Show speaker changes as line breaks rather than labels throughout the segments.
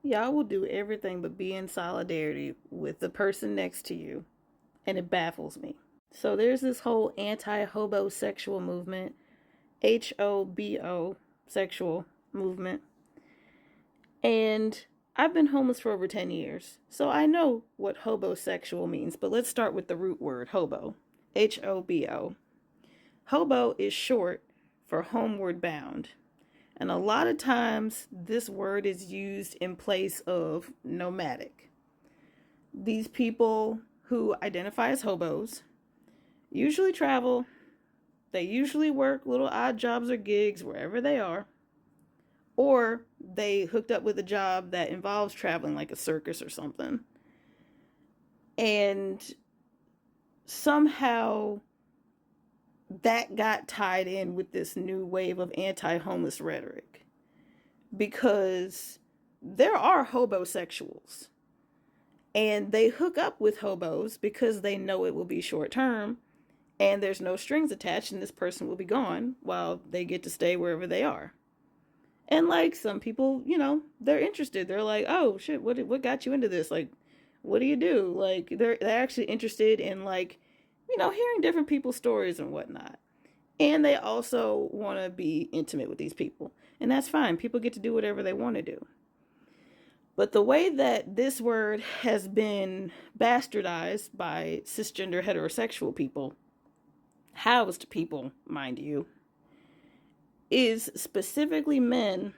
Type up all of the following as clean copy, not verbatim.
Y'all will do everything but be in solidarity with the person next to you, and it baffles me. So there's this whole anti-hobosexual movement, Hobo sexual movement, and I've been homeless for over 10 years, so I know what hobosexual means, but let's start with the root word, hobo. Hobo. Hobo is short for homeward bound. And a lot of times this word is used in place of nomadic. These people who identify as hobos usually travel. They usually work little odd jobs or gigs wherever they are. Or they hooked up with a job that involves traveling, like a circus or something. And somehow that got tied in with this new wave of anti-homeless rhetoric, because there are hobosexuals and they hook up with hobos because they know it will be short term and there's no strings attached and this person will be gone while they get to stay wherever they are. And like some people, they're interested. They're like, oh shit, what got you into this? Like, what do you do? Like, they're actually interested in, like, hearing different people's stories and whatnot. And they also want to be intimate with these people. And that's fine. People get to do whatever they want to do. But the way that this word has been bastardized by cisgender heterosexual people, housed people, mind you, is specifically men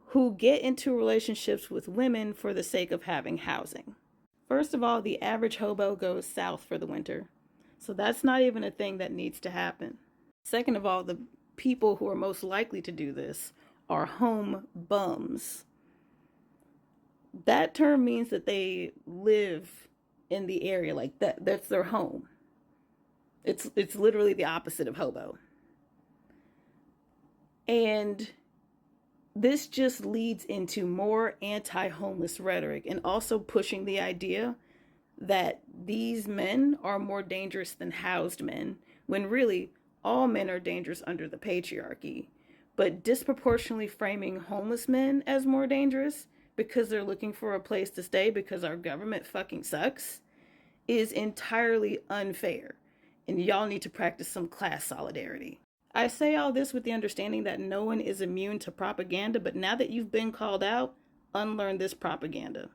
who get into relationships with women for the sake of having housing. First of all, the average hobo goes south for the winter. So that's not even a thing that needs to happen. Second of all, the people who are most likely to do this are home bums. That term means that they live in the area, like that's their home. It's literally the opposite of hobo. And this just leads into more anti-homeless rhetoric and also pushing the idea that these men are more dangerous than housed men, when really all men are dangerous under the patriarchy, but disproportionately framing homeless men as more dangerous because they're looking for a place to stay because our government fucking sucks is entirely unfair. And y'all need to practice some class solidarity. I say all this with the understanding that no one is immune to propaganda, but now that you've been called out, unlearn this propaganda.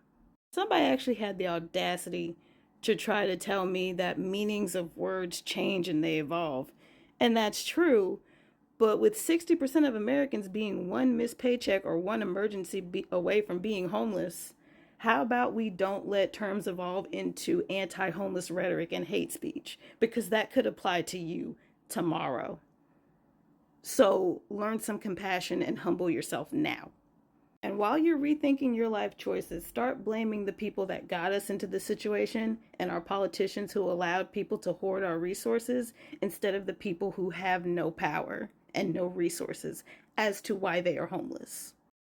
Somebody actually had the audacity to try to tell me that meanings of words change and they evolve. And that's true, but with 60% of Americans being one missed paycheck or one emergency away from being homeless, how about we don't let terms evolve into anti-homeless rhetoric and hate speech? Because that could apply to you tomorrow. So learn some compassion and humble yourself now. And while you're rethinking your life choices, start blaming the people that got us into this situation and our politicians who allowed people to hoard our resources instead of the people who have no power and no resources as to why they are homeless.